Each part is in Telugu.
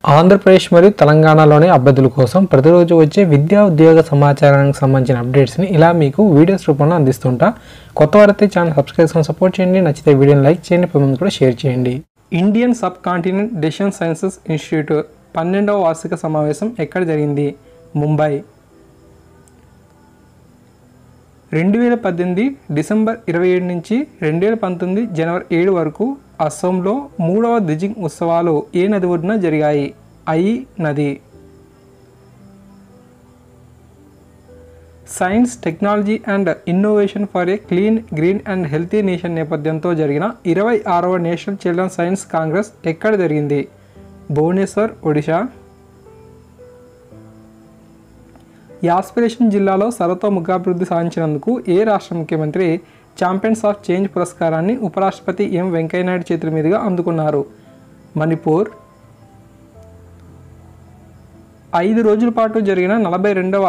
ఆంధ్రప్రదేశ్ మరియు తెలంగాణలోని అభ్యర్థుల కోసం ప్రతిరోజు వచ్చే విద్యా ఉద్యోగ సమాచారానికి సంబంధించిన అప్డేట్స్ని ఇలా మీకు వీడియోస్ రూపంలో అందిస్తుంటా. కొత్త వారైతే ఛానల్ సబ్స్క్రైబ్ చేసుకొని సపోర్ట్ చేయండి. నచ్చితే వీడియోని లైక్ చేయండి, పది కూడా షేర్ చేయండి. Indian subcontinent decision sciences institute 12వ వార్షిక సమావేశం ఎక్కడ జరిగింది? ముంబై. 2018 డిసెంబర్ 27 నుంచి 2019 జనవరి 7 వరకు అస్సాంలో 3వ దిజింగ్ ఉత్సవాలు ఏ నది ఒడ్డున జరిగాయి? ఐ నది. Science, technology and innovation for a clean, green and healthy nation నేపథ్యంతో జరిగిన 26వ నేషనల్ చిల్డ్రన్ సైన్స్ కాంగ్రెస్ ఎక్కడ జరిగింది? భువనేశ్వర్, ఒడిశా. యాస్పిరేషన్ జిల్లాలో సర్వతోముఖాభివృద్ధి సాధించినందుకు ఏ రాష్ట్ర ముఖ్యమంత్రి ఛాంపియన్స్ ఆఫ్ చేంజ్ పురస్కారాన్ని ఉపరాష్ట్రపతి ఎం వెంకయ్యనాయుడు చేతుల మీదుగా అందుకున్నారు? మణిపూర్. 5 రోజుల పాటు జరిగిన 42వ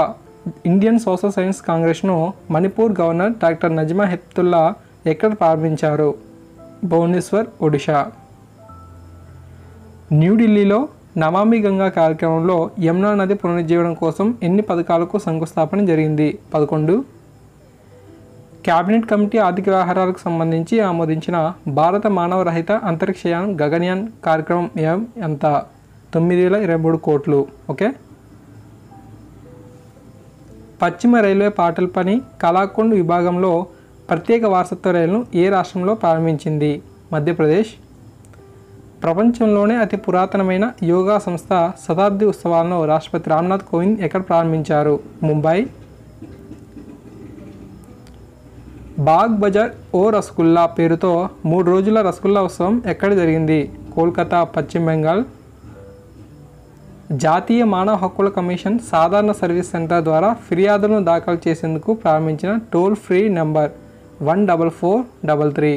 ఇండియన్ సోషల్ సైన్స్ కాంగ్రెస్ను మణిపూర్ గవర్నర్ డాక్టర్ నజ్మా హెప్తుల్లా ఎక్కడ ప్రారంభించారు? భువనేశ్వర్, ఒడిశా. న్యూఢిల్లీలో నమామి గంగా కార్యక్రమంలో యమునా నది పునరుజ్జీవనం కోసం ఎన్ని పథకాలకు శంకుస్థాపన జరిగింది? 11. కేబినెట్ కమిటీ ఆర్థిక వ్యవహారాలకు సంబంధించి ఆమోదించిన భారత మానవ రహిత అంతరిక్షయాన్ గగన్యాన్ కార్యక్రమం ఎంత? 9,023 కోట్లు. ఓకే. పశ్చిమ రైల్వే పాటల్పని కలాకొండ్ విభాగంలో ప్రత్యేక వారసత్వ రైలును ఏ రాష్ట్రంలో ప్రారంభించింది? మధ్యప్రదేశ్. ప్రపంచంలోనే అతి పురాతనమైన యోగా సంస్థ శతాబ్ది ఉత్సవాలను రాష్ట్రపతి రామ్నాథ్ కోవింద్ ఎక్కడ ప్రారంభించారు? ముంబై. బాగ్ బజార్ ఓ రసగుల్లా పేరుతో 3 రోజుల రసగుల్లా ఉత్సవం ఎక్కడ జరిగింది? కోల్కతా, పశ్చిమ బెంగాల్. జాతీయ మానవ హక్కుల కమిషన్ సాధారణ సర్వీస్ సెంటర్ ద్వారా ఫిర్యాదులను దాఖలు చేసేందుకు ప్రారంభించిన టోల్ ఫ్రీ నెంబర్ 14433.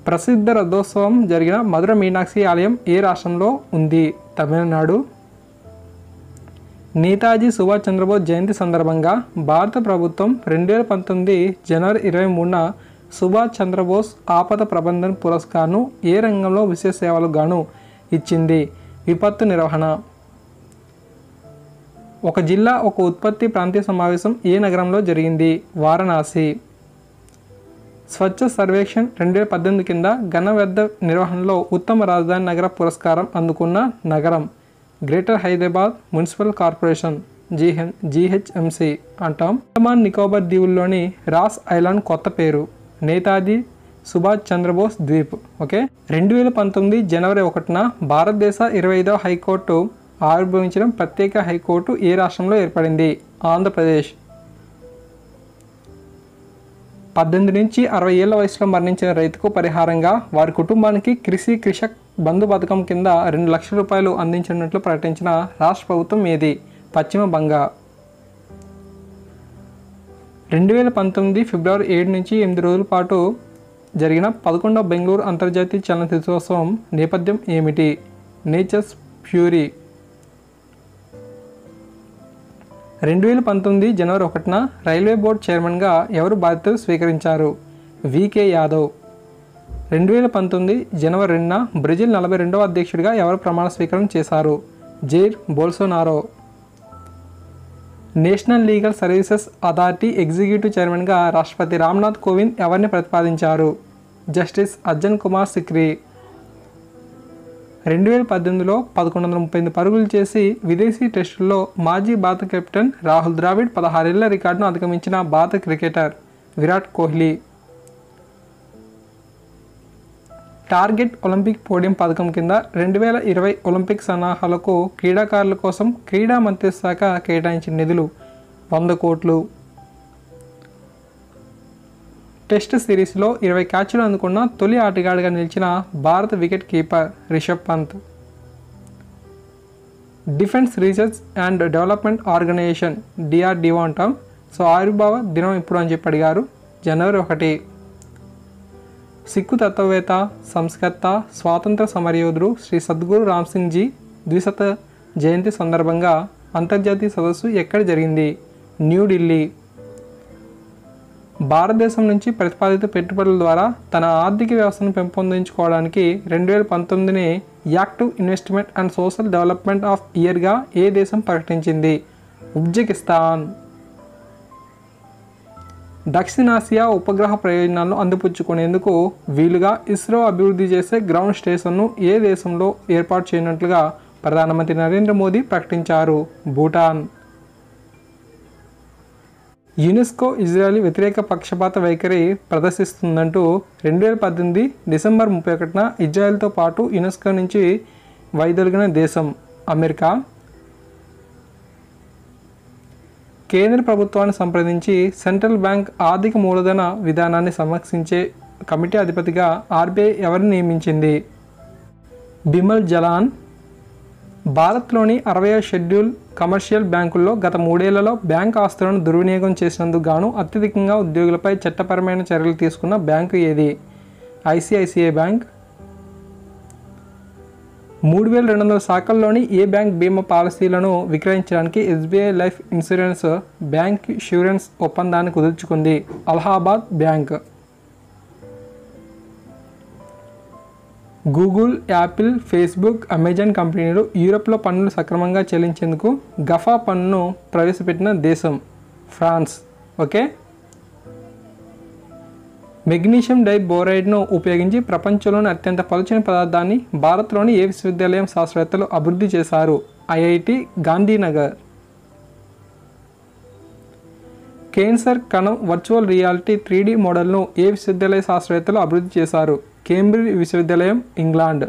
ప్రసిద్ధ రథోత్సవం జరిగిన మధుర మీనాక్షి ఆలయం ఏ రాష్ట్రంలో ఉంది? తమిళనాడు. నేతాజీ సుభాష్ చంద్రబోస్ జయంతి సందర్భంగా భారత ప్రభుత్వం 2019 జనవరి 23న సుభాష్ చంద్రబోస్ ఆపద ప్రబంధన్ పురస్కార్ను ఏ రంగంలో విశేష సేవలకు గాను ఇచ్చింది? విపత్తు నిర్వహణ. ఒక జిల్లా ఒక ఉత్పత్తి ప్రాంతీయ సమావేశం ఏ నగరంలో జరిగింది? వారణాసి. స్వచ్ఛ సర్వేక్షణ్ 2018 కింద ఘన వ్యర్థ నిర్వహణలో ఉత్తమ రాజధాని నగర పురస్కారం అందుకున్న నగరం? Greater Hyderabad municipal corporation, GHMC అంటాం. అండమాన్ నికోబార్ దీవుల్లోని రాస్ ఐలాండ్ కొత్త పేరు? నేతాజీ సుభాష్ చంద్రబోస్ ద్వీప్. ఓకే. 2019 జనవరి 1న భారతదేశ 25వ హైకోర్టు ఆవిర్భవించిన ప్రత్యేక హైకోర్టు ఏ రాష్ట్రంలో ఏర్పడింది? ఆంధ్రప్రదేశ్. 18 నుంచి 60 ఏళ్ల వయసులో మరణించిన రైతుకు పరిహారంగా వారి కుటుంబానికి కృషక్ బంధు పథకం కింద 2 లక్షల రూపాయలు అందించినట్లు ప్రకటించిన రాష్ట్ర ప్రభుత్వం ఏది? పశ్చిమ బంగా. 2019 ఫిబ్రవరి 7 నుంచి 8 రోజుల పాటు జరిగిన 11వ బెంగళూరు అంతర్జాతీయ చలనచిత్రోత్సవం నేపథ్యం ఏమిటి? Nature's fury. 2019 జనవరి 1న రైల్వే బోర్డు చైర్మన్గా ఎవరు బాధ్యతలు స్వీకరించారు? VK యాదవ్. 2019 జనవరి 2న బ్రెజిల్ 42వ అధ్యక్షుడిగా ఎవరు ప్రమాణ స్వీకారం చేశారు? Jair Bolsonaro. National legal services authority executive చైర్మన్గా రాష్ట్రపతి రామ్నాథ్ కోవింద్ ఎవరిని ప్రతిపాదించారు? జస్టిస్ అర్జన్ కుమార్ సిక్రీ. 2018లో 1138 పరుగులు చేసి విదేశీ టెస్టుల్లో మాజీ భారత కెప్టెన్ రాహుల్ ద్రావిడ్ 16 ఏళ్ల రికార్డును అధిగమించిన భారత cricketer Virat Kohli. Target Olympic podium పథకం కింద 2020 ఒలింపిక్ సన్నాహాలకు క్రీడాకారుల కోసం క్రీడా మంత్రిత్వ శాఖ కేటాయించిన నిధులు 100 కోట్లు. టెస్ట్ సిరీస్లో 20 క్యాచ్లు అందుకున్న తొలి ఆటగాడిగా నిలిచిన భారత wicket keeper Rishabh Pant. Defence research and development organisation DRDO అంటాం. సో ఆవిర్భావ దినం ఇప్పుడు అని చెప్పి అడిగారు. జనవరి 1. సిక్కు తత్వవేత్త, సంస్కర్త, స్వాతంత్ర సమరయోధుడు శ్రీ సద్గురు రామ్ సింగ్ జీ 200వ జయంతి సందర్భంగా అంతర్జాతీయ సదస్సు ఎక్కడ జరిగింది? న్యూఢిల్లీ. భారతదేశం నుంచి ప్రతిపాదిత పెట్టుబడుల ద్వారా తన ఆర్థిక వ్యవస్థను పెంపొందించుకోవడానికి 2019ని active investment and social development of ఇయర్గా ఏ దేశం ప్రకటించింది? ఉజ్బెకిస్తాన్. దక్షిణాసియా ఉపగ్రహ ప్రయోజనాలను అందిపుచ్చుకునేందుకు వీలుగా ఇస్రో అభివృద్ధి చేసే గ్రౌండ్ స్టేషన్ను ఏ దేశంలో ఏర్పాటు చేయనున్నట్లుగా ప్రధానమంత్రి నరేంద్ర మోదీ ప్రకటించారు? భూటాన్. యునెస్కో ఇజ్రాయెల్ వ్యతిరేక పక్షపాత వైఖరి ప్రదర్శిస్తుందంటూ 2018 డిసెంబర్ 31న ఇజ్రాయెల్తో పాటు యునెస్కో నుంచి వైదొలిగిన దేశం అమెరికా. కేంద్ర ప్రభుత్వాన్ని సంప్రదించి సెంట్రల్ బ్యాంక్ ఆర్థిక మూలధన విధానాన్ని సమీక్షించే కమిటీ అధిపతిగా ఆర్బీఐ ఎవరిని నియమించింది? బిమల్ జలాన్. భారత్లోని 60వ షెడ్యూల్ కమర్షియల్ బ్యాంకుల్లో గత 3 ఏళ్లలో బ్యాంక్ ఆస్తులను దుర్వినియోగం చేసినందుకు గాను అత్యధికంగా ఉద్యోగులపై చట్టపరమైన చర్యలు తీసుకున్న బ్యాంకు ఏది? ICICI bank. 3200 శాఖల్లోని ఏ బ్యాంక్ బీమా పాలసీలను విక్రయించడానికి SBI life insurance bank insurance ఒప్పందాన్ని కుదుర్చుకుంది? Allahabad bank. Google, Apple, Facebook, Amazon కంపెనీలు యూరప్లో పన్నులు సక్రమంగా చెల్లించేందుకు గఫా పన్నును ప్రవేశపెట్టిన దేశం ఫ్రాన్స్. ఓకే. మెగ్నీషియం డైబోరైడ్ను ఉపయోగించి ప్రపంచంలోని అత్యంత పలుచని పదార్థాన్ని భారత్లోని ఏ విశ్వవిద్యాలయం శాస్త్రవేత్తలు అభివృద్ధి చేశారు? ఐఐటి గాంధీనగర్. కేన్సర్ కణం వర్చువల్ రియాలిటీ 3D మోడల్ను ఏ విశ్వవిద్యాలయ శాస్త్రవేత్తలు అభివృద్ధి చేశారు? కేంబ్రిడ్జ్ విశ్వవిద్యాలయం, ఇంగ్లాండ్.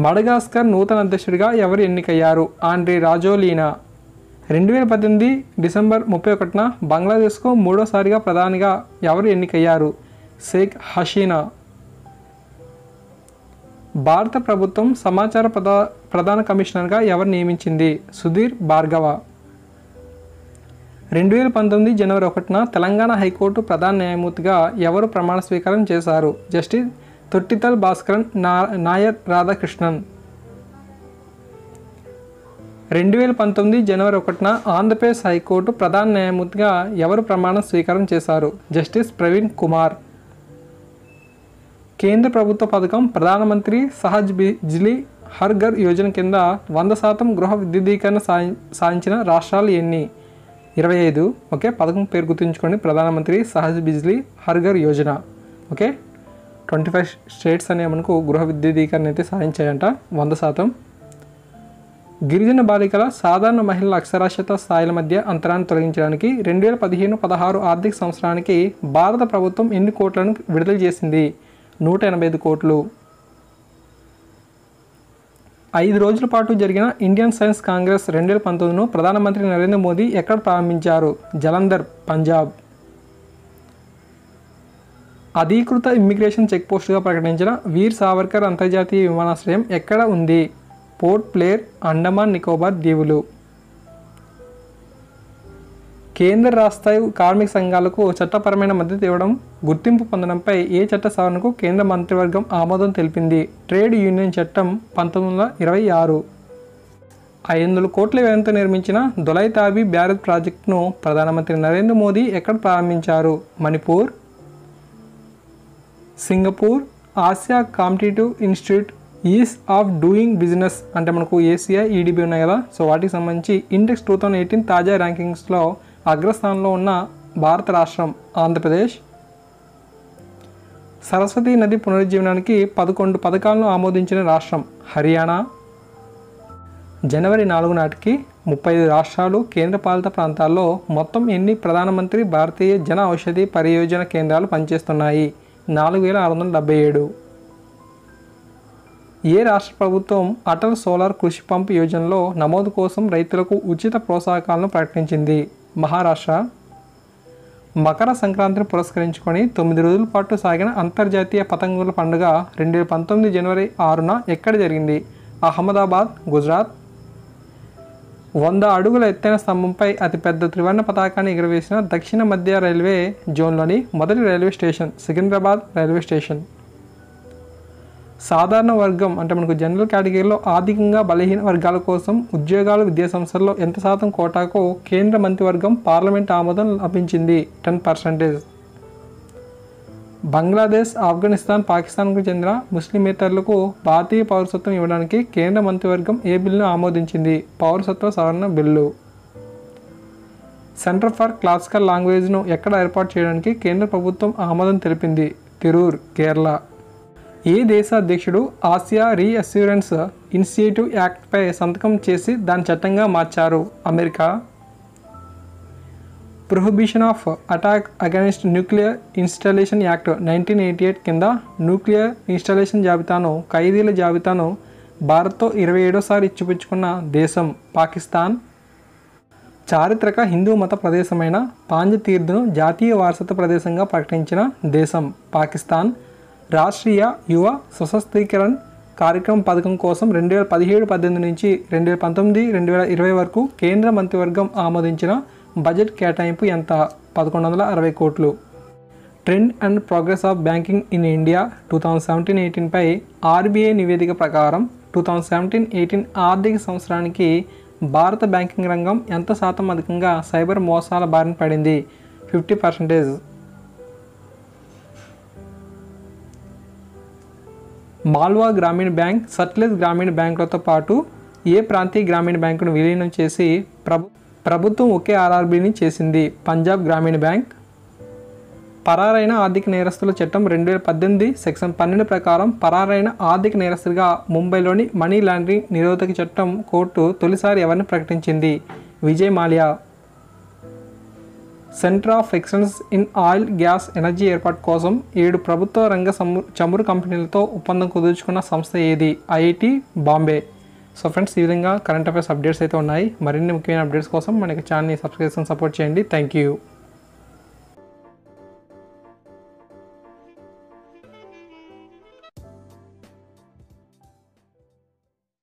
మడగాస్కర్ నూతన అధ్యక్షుడిగా ఎవరు ఎన్నికయ్యారు? ఆండ్రీ రాజోలీనా. 2018 డిసెంబర్ 31న బంగ్లాదేశ్కు మూడోసారిగా ప్రధానిగా ఎవరు ఎన్నికయ్యారు? షేక్ హసీనా. భారత ప్రభుత్వం సమాచార ప్రధాన కమిషనర్గా ఎవరు నియమించింది? సుధీర్ భార్గవ. 2019 జనవరి 1న తెలంగాణ హైకోర్టు ప్రధాన న్యాయమూర్తిగా ఎవరు ప్రమాణ స్వీకారం చేశారు? జస్టిస్ తొట్టితల్ భాస్కరన్ నాయర్ రాధాకృష్ణన్. 2019 జనవరి 1న ఆంధ్రప్రదేశ్ హైకోర్టు ప్రధాన న్యాయమూర్తిగా ఎవరు ప్రమాణ స్వీకారం చేశారు? జస్టిస్ ప్రవీణ్ కుమార్. కేంద్ర ప్రభుత్వ పథకం ప్రధానమంత్రి సహజ్ బిజ్లీ హర్ ఘర్ యోజన కింద 100% గృహ విద్యుదీకరణ సాధించిన రాష్ట్రాలు ఎన్ని? 25. ఓకే. పథకం పేరు గుర్తుంచుకోండి, ప్రధానమంత్రి సహజ్ బిజ్లీ హర్ ఘర్ యోజన. ఓకే. 25 స్టేట్స్ అనే మనకు గృహ విద్యుదీకరణ అయితే సాధించాయంట 100%. గిరిజన బాలికల సాధారణ మహిళల అక్షరాస్యత స్థాయిల మధ్య అంతరాన్ని తొలగించడానికి 2015-16 ఆర్థిక సంవత్సరానికి భారత ప్రభుత్వం ఎన్ని కోట్లను విడుదల చేసింది? 185 కోట్లు. 5 రోజుల పాటు జరిగిన ఇండియన్ సైన్స్ కాంగ్రెస్ 2019ను ప్రధానమంత్రి నరేంద్ర మోదీ ఎక్కడ ప్రారంభించారు? జలంధర్, పంజాబ్. అధీకృత ఇమ్మిగ్రేషన్ చెక్పోస్టుగా ప్రకటించిన వీర్ సావర్కర్ అంతర్జాతీయ విమానాశ్రయం ఎక్కడ ఉంది? పోర్ట్ బ్లేర్, అండమాన్ నికోబార్ దీవులు. కేంద్ర రాష్ట్ర కార్మిక సంఘాలకు చట్టపరమైన మద్దతు ఇవ్వడం, గుర్తింపు పొందడంపై ఏ చట్ట సవరణకు కేంద్ర మంత్రివర్గం ఆమోదం తెలిపింది? ట్రేడ్ యూనియన్ చట్టం 1926. 500 కోట్ల వ్యయంతో నిర్మించిన ధొలై తాబీ బ్యారేజ్ ప్రాజెక్టును ప్రధానమంత్రి నరేంద్ర మోదీ ఎక్కడ ప్రారంభించారు? Manipur. Singapore Asia competitive institute is of doing business అంటే మనకు ఏసీఐ, ఈడీబీ ఉన్నాయి కదా, సో వాటికి సంబంధించి ఇండెక్స్ 2018 తాజా ర్యాంకింగ్స్లో అగ్రస్థానంలో ఉన్న భారత రాష్ట్రం ఆంధ్రప్రదేశ్. సరస్వతీ నది పునరుజ్జీవనానికి 11 పథకాలను ఆమోదించిన రాష్ట్రం హర్యానా. జనవరి 4 నాటికి 35 రాష్ట్రాలు, కేంద్రపాలిత ప్రాంతాల్లో మొత్తం ఎన్ని ప్రధానమంత్రి భారతీయ జన ఔషధి పరియోజన కేంద్రాలు పనిచేస్తున్నాయి? 4677. ఏ రాష్ట్ర ప్రభుత్వం అటల్ సోలార్ కృషి పంప్ యోజనలో నమోదు కోసం రైతులకు ఉచిత ప్రోత్సాహకాలను ప్రకటించింది? మహారాష్ట్ర. మకర సంక్రాంతిని పురస్కరించుకొని 9 రోజుల పాటు సాగిన అంతర్జాతీయ పతంగుల పండుగ 2019 జనవరి 6న ఎక్కడ జరిగింది? అహ్మదాబాద్, గుజరాత్. 100 అడుగుల ఎత్తైన స్తంభంపై అతిపెద్ద త్రివర్ణ పతాకాన్ని ఎగురవేసిన దక్షిణ మధ్య రైల్వే జోన్లోని మొదటి railway station Secunderabad railway station. సాధారణ వర్గం అంటే మనకు జనరల్ కేటగిరీలో ఆర్థికంగా బలహీన వర్గాల కోసం ఉద్యోగాలు విద్యాసంస్థల్లో ఎంత శాతం కోటాకు కేంద్ర మంత్రివర్గం పార్లమెంట్ ఆమోదం లభించింది 10%. బంగ్లాదేశ్, ఆఫ్ఘనిస్తాన్, పాకిస్తాన్కు చెందిన ముస్లిమేతరులకు భారతీయ పౌరసత్వం ఇవ్వడానికి కేంద్ర మంత్రివర్గం ఏ బిల్లును ఆమోదించింది? పౌరసత్వ సవరణ బిల్లు. సెంటర్ ఫర్ క్లాసికల్ లాంగ్వేజ్ను ఎక్కడ ఏర్పాటు చేయడానికి కేంద్ర ప్రభుత్వం ఆమోదం తెలిపింది? తిరూర్, కేరళ. ఏ దేశ అధ్యక్షుడు ఆసియా రీఅష్యూరెన్స్ ఇనిషియేటివ్ యాక్ట్పై సంతకం చేసి దాని చట్టంగా మార్చారు? America. Prohibition of attack against nuclear installation act 1988 కింద న్యూక్లియర్ ఇన్స్టాలేషన్ జాబితాను, ఖైదీల జాబితాను భారత్తో 27సారి ఇచ్చిపుచ్చుకున్న దేశం పాకిస్తాన్. చారిత్రక హిందూ మత ప్రదేశమైన పాంజతీర్థ్ను జాతీయ వారసత్వ ప్రదేశంగా ప్రకటించిన దేశం పాకిస్తాన్. రాష్ట్రీయ యువ సశస్త్రీకరణ కార్యక్రమం పథకం కోసం 2017-18 నుంచి 2019-2020 వరకు కేంద్ర మంత్రివర్గం ఆమోదించిన బడ్జెట్ కేటాయింపు ఎంత? 1160 కోట్లు. Trend and progress of banking in India 2017-18 పై ఆర్బీఐ నివేదిక ప్రకారం 2017-18 ఆర్థిక సంవత్సరానికి భారత బ్యాంకింగ్ రంగం ఎంత శాతం అధికంగా సైబర్ మోసాల బారిన పడింది? 50%. మాల్వా గ్రామీణ బ్యాంక్, సట్లెజ్ గ్రామీణ బ్యాంకులతో పాటు ఏ ప్రాంతీయ గ్రామీణ బ్యాంకును విలీనం చేసి ప్రభుత్వం ఒకే ఆర్ఆర్బీని చేసింది? పంజాబ్ గ్రామీణ బ్యాంక్. పరారైన ఆర్థిక నేరస్తుల చట్టం 2018 సెక్షన్ 12 ప్రకారం పరారైన ఆర్థిక నేరస్తుడిగా ముంబైలోని మనీ లాండరింగ్ నిరోధక చట్టం కోర్టు తొలిసారి ఎవరిని ప్రకటించింది? Vijay Mallya. Centre of excellence in oil, gas, energy ఏర్పాటు కోసం 7 ప్రభుత్వ రంగ చమురు కంపెనీలతో ఒప్పందం కుదుర్చుకున్న సంస్థ ఏది? ఐఐటి బాంబే. సో ఫ్రెండ్స్, ఈ విధంగా కరెంట్ అఫైర్స్ అప్డేట్స్ అయితే ఉన్నాయి. మరిన్ని ముఖ్యమైన అప్డేట్స్ కోసం మనకి ఛానల్ని సబ్స్క్రైబ్ చేసుకొని సపోర్ట్ చేయండి. Thank you.